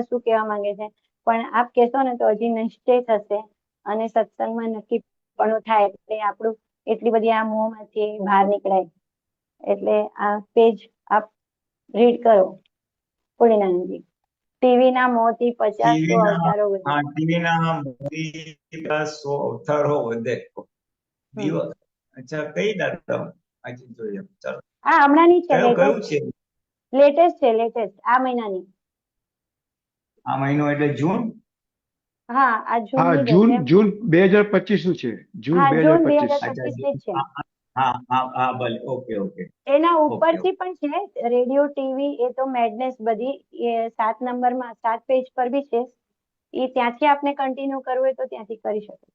શું કહેવા માંગે છે, પણ આપ કહેશો ને તો હજી નિશ્ચય થશે અને સત્સંગમાં નક્કી પણ થાય એટલે આપણું એટલી બધી આ મોહમાંથી બહાર નીકળાય. એટલે આ પેજ આપ રીડ કરો પૂર્ણાનંદજી. ટીવી ના મોંથી 50-100 અવતારો વધે. ટીવી ના મોંથી 50-100 અવતારો વધે. દિવસ અચ્છા કઈ દાતા આજે જોઈએ ચાલો. આ હમણાંની છે, કયું છે લેટેસ્ટ છે, લેટેસ્ટ આ મહિનાની. આ મહિનો એટલે જૂન? હા આ જૂન હા, ની જ જૂન હશે. જૂન 2025 નું છે. જૂન હા જૂન 2025. 2025 ની જ છે. હા હા હા ભલે ઓકે ઓકે એના ઓકે ઉપરથી પણ છે રેડિયો ટીવી એ તો મેડનેસ બધી એ 7 નંબરમાં 7 પેજ પર બી છે. એ ત્યાંથી આપને કન્ટિન્યુ કરવું હોય તો ત્યાંથી કરી શકો.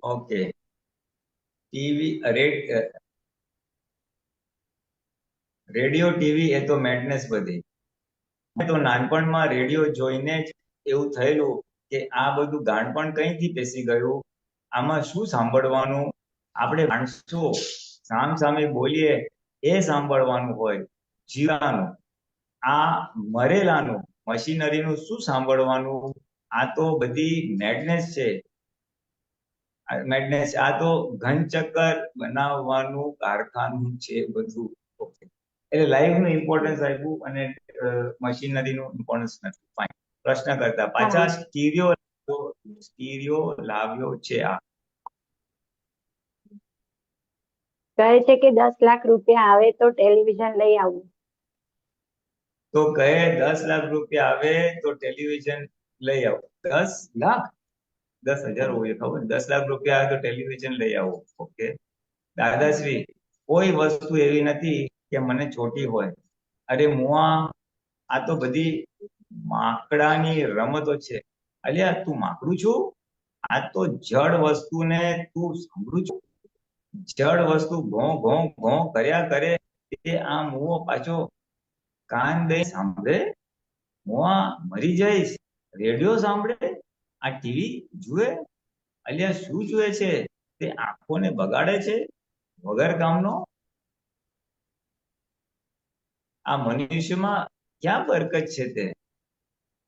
ઓકે ટીવી રેડિયો ટીવી એ તો મેડનેસ બધી. તો નાનપણમાં રેડિયો જોઈને જ એવું થયેલું કે આ બધું ગાણપણ કઈથી બેસી ગયું, આમાં શું સાંભળવાનું, આપણે માણસો સામ સામે બોલીએ એ સાંભળવાનું હોય, જીવાનું આ મરેલાનું મશીનરીનું શું સાંભળવાનું, આ તો બધી મેડનેસ છે. મેડનેસ આ તો ઘનચક્કર બનાવવાનું કારખાનું છે બધું. ઓકે એટલે લાઈવ નું ઇમ્પોર્ટન્સ આપ્યું અને મશીનરી નું ઇમ્પોર્ટન્સ નથી. ફાઇન. પ્રશ્ન કરતા પાછા સ્ટીરિયો લાવ્યો છે આ. કહે છે કે 10 લાખ રૂપિયા આવે તો ટેલિવિઝન લઈ આવું. તો કહે 10 લાખ રૂપિયા આવે તો ટેલિવિઝન લઈ આવો. 10 લાખ 10,000 હોય ખબર, 10 લાખ રૂપિયા આવે તો ટેલિવિઝન લઈ આવો. ઓકે દાદાશ્રી કોઈ વસ્તુ એવી નથી કે મને છોટી હોય. અરે મુઆ આ તો બધી માકડાની રમતો છે. અલ્યા તું માકડું છું? આ તો જડ વસ્તુને તું સાંભળું છું? જડ વસ્તુ ઘો ઘો ઘો કર્યા કરે તે આ મુઓ પાછો કાન દઈ સાંભળે? મુઆ મરી જઈશ રેડિયો સાંભળે, આ ટીવી જુએ? અલ્યા શું જુએ છે? તે આંખોને બગાડે છે વગર કામનો. આ મનુષ્યમાં ક્યાં બરકત છે? તે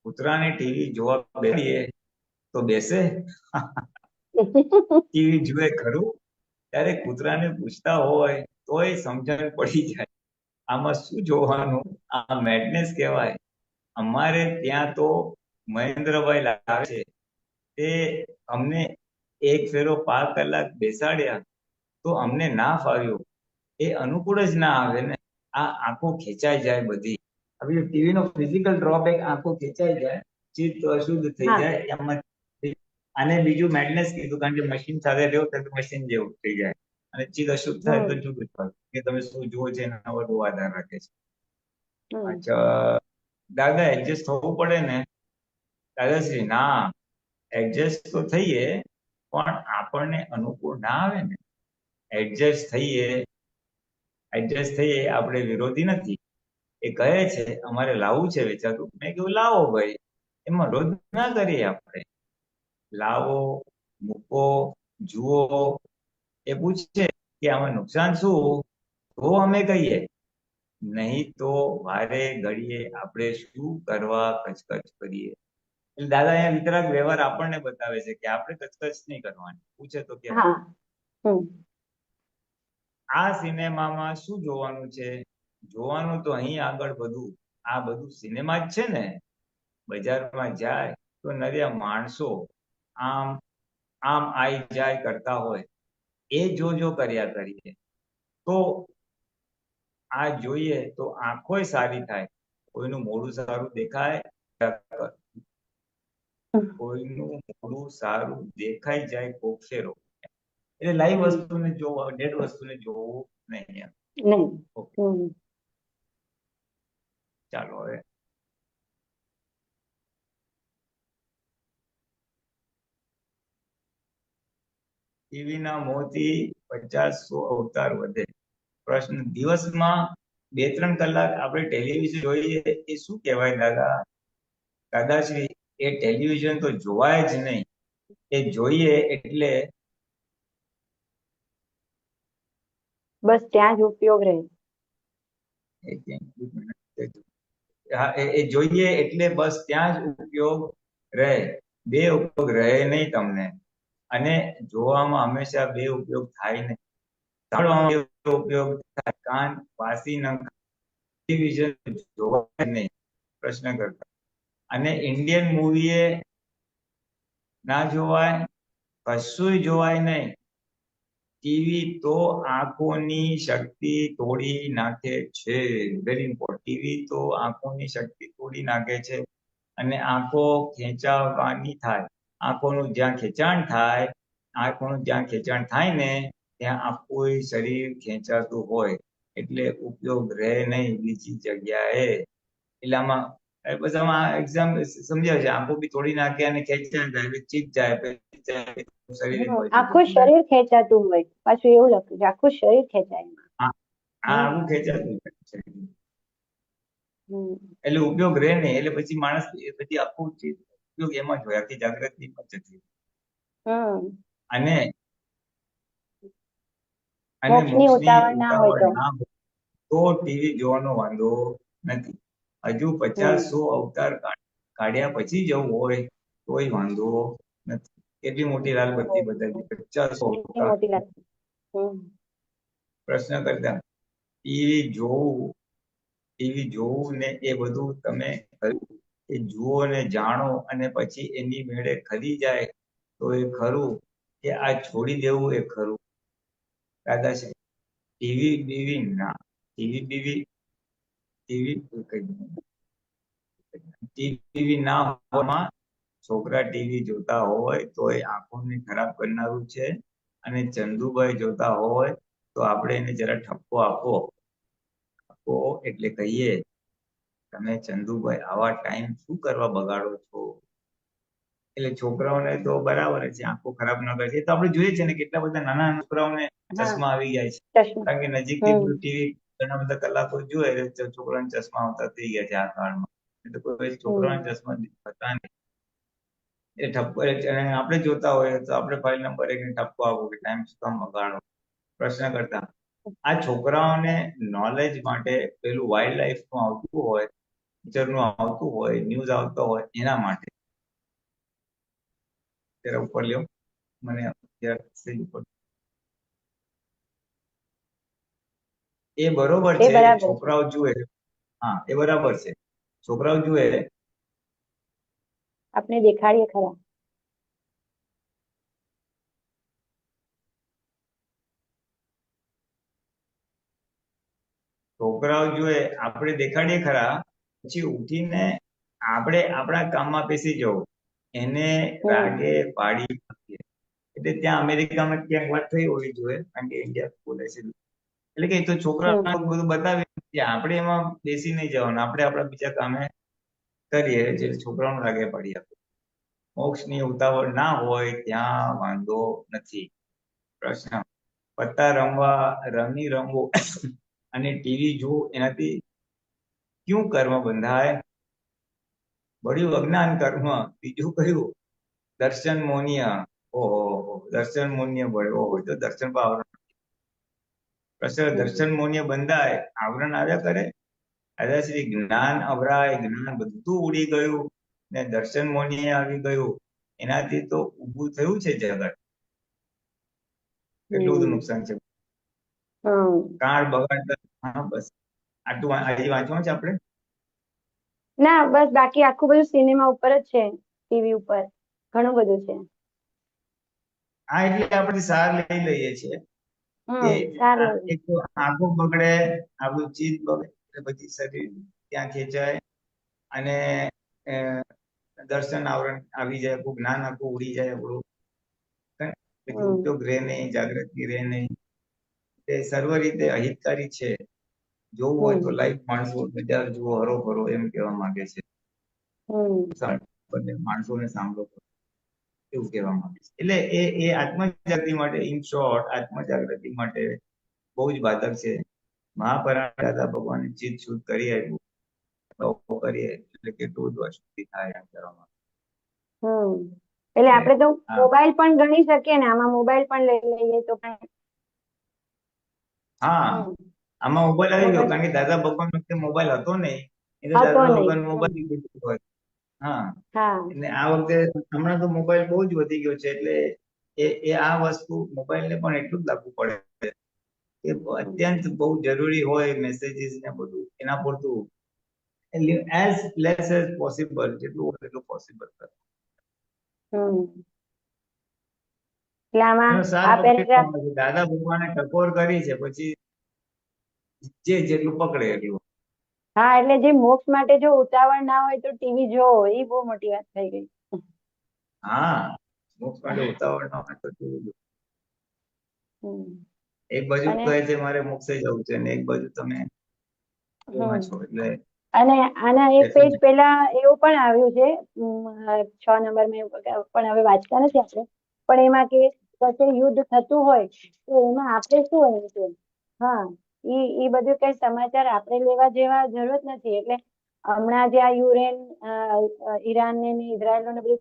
કૂતરાને ટીવી જોવા બેસીએ તો બેસે? ટીવી જુએ ખરું? ત્યારે કૂતરાને પૂછતા હોય તોય સમજણ પડી જાય આમાં શું જોવાનું. આ મેડનેસ કહેવાય. અમારે ત્યાં તો મહેન્દ્રભાઈ લાવે છે, તે અમને એક ફેરો 5 કલાક બેસાડ્યા તો અમને ના ફાવ્યું. એ અનુકૂળ જ ના આવે ને. આ આંખો ખેંચાઈ જાય બધી. હવે ટીવી નો ફિઝિકલ ડ્રોબેક આંખો ખેંચાઈ જાય, ચિત્ત અશુદ્ધ થઈ જાય એમાં. આને બીજું મેડનેસ કીધું કારણ કે મશીન સાથે રહ્યો તો મશીન જેવું થઈ જાય અને ચિત્ત અશુદ્ધ થાય તો જુદું થાય કે તમે શું જુઓ છો એના વધુ આધાર રાખે છે. અચ્છા દાદા એડજસ્ટ થવું પડે ને? દાદાશ્રી ના એડજસ્ટ તો થઈએ પણ આપણને અનુકૂળ ના આવે ને. એડજસ્ટ થઈએ આપણે વિરોધી નથી. એ કહે છે અમારે લાવવું છે વેચાતું, મેં કીધું લાવો ભાઈ, એમાં રોજ ના કરીએ આપણે. લાવો, મૂકો, જુઓ. એ પૂછે કે આમાં નુકસાન શું, તો અમે કહીએ, નહીં તો વારે ઘડીએ આપણે શું કરવા કચકચ કરીએ. એટલે દાદા અહીંયા વિતરાગ વ્યવહાર આપણને બતાવે છે કે આપણે કચકચ નહીં કરવાની. પૂછે તો કે આ સિનેમામાં શું જોવાનું છે? જોવાનું તો અહીં આગળ બધું આ બધું સિનેમા જ છે ને. બજારમાં જાય તો નર્યા માણસો આમ આમ આઈ જાય કરતા હોય, એ જો કર્યા કરીએ તો આ જોઈએ તો આંખોય સારી થાય. કોઈનું મોઢું સારું દેખાય, કોઈનું મોઢું સારું દેખાઈ જાય કોક્ષેરો. એટલે લાઈવ વસ્તુને જોવા, ડેડ વસ્તુને જોવું નહીં. ચાલો હવે ટીવીના મોંથી 50-100 અવતાર વધે. પ્રશ્ન દિવસમાં 2-3 કલાક આપણે ટેલિવિઝન જોઈએ એ શું કહેવાય દાદા? દાદાશ્રી એ ટેલિવિઝન તો જોવાય જ નહીં. એ જોઈએ એટલે બસ ત્યાં જ ઉપયોગ રહે. હા, એ જોઈએ એટલે બસ ત્યાં જ ઉપયોગ રહે, બે ઉપયોગ રહે નહીં તમને. અને જોવામાં હંમેશા બે ઉપયોગ થાય નહીં, સાંભળવામાં બે ઉપયોગ થાય. કાન વાસી ન ટેલિવિઝન જોવાય નહીં, પ્રશ્ન કરતા. અને ઇન્ડિયન મૂવી એ ના જોવાય, કશુંય જોવાય નહીં. ટીવી તો આંખોની શક્તિ તોડી નાખે છે. Very important. ટીવી તો આંખોની શક્તિ તોડી નાખે છે. અને આંખો ખેંચાવાની થાય, આંખોનું જ્યાં ખેંચાણ થાય ને ત્યાં આખું શરીર ખેંચાતું હોય, એટલે ઉપયોગ રહે નહીં બીજી જગ્યાએ. એટલે આમાં બસ આમાં એક્ઝામ સમજાવે છે, આંખો બી તોડી નાખે અને ખેંચાણ થાય એટલે ચીક જાય, પછી જાય, શરીર આખું શરીર ખેંચાતું હોય, પાછું એવું લખ્યું છે આખું શરીર ખેંચાય એમાં. આખું ખેંચાતું હોય શરીર. હમ. એટલે ઉપયોગ રહે નહીં, એટલે પછી માણસ પછી આખું ઉપયોગ એમાં જ હોય, આખી જાગૃતિ માં જતી રહે. હમ. અને મોક્ષની ઉતાવળ ના હોય તો. ના હોય તો ટીવી જોવાનો વાંધો નથી. હજુ 50-100 અવતાર કાઢ્યા પછી જવું હોય તોય વાંધો નથી. કેટલી મોટી લાલ બત્તી બદલતી, 50-100 કેટલી અવતાર. મોટી લાગતી. પ્રશ્ન કરતા ટીવી જોવું ને એ બધું તમે એ જુઓ ને જાણો અને પછી એની મેળે ખરી જાય તો એ ખરું, કે આ છોડી દેવું એ ખરું? દાદાશ્રી, ટીવી બીવી ના, ટીવી ના હોવામાં છોકરા ટીવી જોતા હોય તો એ આંખોને ખરાબ કરનારું છે. અને ચંદુભાઈ જોતા હોય તો આપણે એને જરા ઠપકો આપો એટલે કહીએ, તમે ચંદુભાઈ આવા ટાઈમ શું કરવા બગાડો છો? એટલે છોકરાઓને તો બરાબર છે, આંખો ખરાબ ન કરે. એ તો આપણે જોઈએ છે ને, કેટલા બધા નાના નાના છોકરાઓને ચશ્મા આવી જાય છે, કારણ કે નજીકથી ટીવી ઘણા બધા કલાકો જુએ એટલે છોકરાને ચશ્મા આવતા થઈ ગયા છે આ કાળમાં. એટલે કોઈ છોકરાને ચશ્મા થતા નહીં. એ ઠપકો, અને આપણે જોતા હોઈએ તો આપણે ફાઇલ નંબર 1 ને ઠપકો આપો કે ટાઈમ શું કામ બગાડો? પ્રશ્ન કરતા આ છોકરાઓને નોલેજ માટે પેલું વાઇલ્ડ લાઈફ નું આવતું હોય, પિક્ચર નું આવતું હોય, ન્યૂઝ આવતો હોય, એના માટે જરા ઉપર લ્યો મને ઉપર. એ બરોબર છે, છોકરાઓ જુએ. હા, એ બરાબર છે, છોકરાઓ જુએ. આપણે દેખાડીએ ખરા. છોકરાઓ જુએ, આપણે દેખાડીએ ખરા, પછી ઉઠીને આપણે આપણા કામમાં બેસી જવું, એને રાગે પાડી શકીએ. એટલે ત્યાં અમેરિકામાં ક્યાંક વાત થઈ હોવી જોઈએ, કારણ કે ઇન્ડિયા બોલે છે. એટલે કે તો છોકરા બધું બતાવી, આપણે એમાં બેસી નહીં જવાનું, આપણે આપણા બીજા કામે કરીએ જે છોકરાઓને રાગે પાડી આપે. મોક્ષની ઉતાવળ ના હોય ત્યાં વાંધો નથી. પ્રશ્ન, પત્તા રમવો અને ટીવી જોવું એનાથી ક્યું કર્મ બંધાય? બળ્યું અજ્ઞાન કર્મ. બીજું કયું? દર્શન મોનિય. ઓહો, દર્શન મોનિય બળે. ઓહો, તો દર્શન પર આવરણ. પ્રશ્ન, દર્શન મોનિય બંધાય, આવરણ આવ્યા કરે. દાદાશ્રી, જ્ઞાન અવરાય, જ્ઞાન બધું ઉડી ગયું ને દર્શન મોનિય આવી ગયું, એનાથી તો ઊભું થયું છે જગત. કેટલું બધું નુકસાન છે. કાળ બગાડતા. હા, બસ આટલું આજે વાંચવાનું છે આપણે. ના, બસ બાકી આખું બધું સિનેમા ઉપર જ છે, ટીવી ઉપર ઘણું બધું છે. હા, એટલે આપણે સાર લઈ લઈએ છીએ કે એક તો આંખો બગડે, આપણું ચિત્ત બગડે, એટલે પછી શરીર ત્યાં ખેંચાય અને દર્શન આવરણ આવી જાય, આપણું જ્ઞાન આખું ઉડી જાય આપણું. ઉપયોગ રહે નહીં, જાગૃતિ રહે નહીં. તે સર્વ રીતે અહિતકારી છે. જોવું હોય તો લાઈવ માણસો બજાર જુઓ, હરોભરો, એમ કહેવા માંગે છે. માણસોને સાંભળો એવું કહેવા માંગે છે. એટલે એ આત્મજાગૃતિ માટે, ઇન શોર્ટ, આત્મજાગૃતિ માટે બહુ જ બાધક છે. મહાપરાણ દાદા ભગવાને ચિત્ત શુદ્ધ કરી આપ્યું, કરીએ એટલે કેટલું જ શુદ્ધિ થાય એમ કરવામાં. એટલે આપણે તો મોબાઈલ પણ ગણી શકીએ ને, આમાં મોબાઈલ પણ લઈ લઈએ તો પણ. હા, આમાં મોબાઈલ આવી ગયો, કારણ કે દાદા ભગવાન વખતે મોબાઈલ હતો નહીં, એ તો હતો દાદા નહીં. વગર મોબાઈલ કીધું હોય. હા, હા એટલે આ વખતે હમણાં તો મોબાઈલ બહુ જ વધી ગયો છે, એટલે એ આ વસ્તુ મોબાઈલને પણ એટલું જ લાગુ પડે કે અત્યંત બહુ જરૂરી હોય મેસેજીસ ને બધું એના પૂરતું એઝ લેસ એઝ પોસિબલ, જેટલું હોય એટલું પોસિબલ કરો. હમ એટલે આમાં એનો સાર આ પકડી પેરેગ્રાફ લેવાનો છે. દાદા ભગવાને ટકોર કરી છે, પછી જેટલું પકડે એટલું. હા એટલે જે મોક્ષ માટે જો ઉતાવળ ના હોય તો ટીવી જોવો, એ બહુ મોટી વાત થઈ ગઈ. હા, મોક્ષ માટે ઉતાવળ ન હોય તો કેવું છે. હમ એક બાજુ અને કહે છે મારે મોક્ષે જવું છે, અને એક બાજુ તમે એમાં છો, હમ એટલે અને આના એક બેસી પેજ પહેલા એવું પણ આવ્યું છે, 6 નંબર પણ હવે વાંચતા નથી આપણે, પણ એમાં કે કશે યુદ્ધ થતું હોય તો એમાં આપણે શું હોય છે. હા, ઈ બધું કઈ સમાચાર આપણે લેવા જેવા જરૂરત નથી. એટલે હમણાં જે આ ઈરાન ને ઇઝરાયલ ને બધું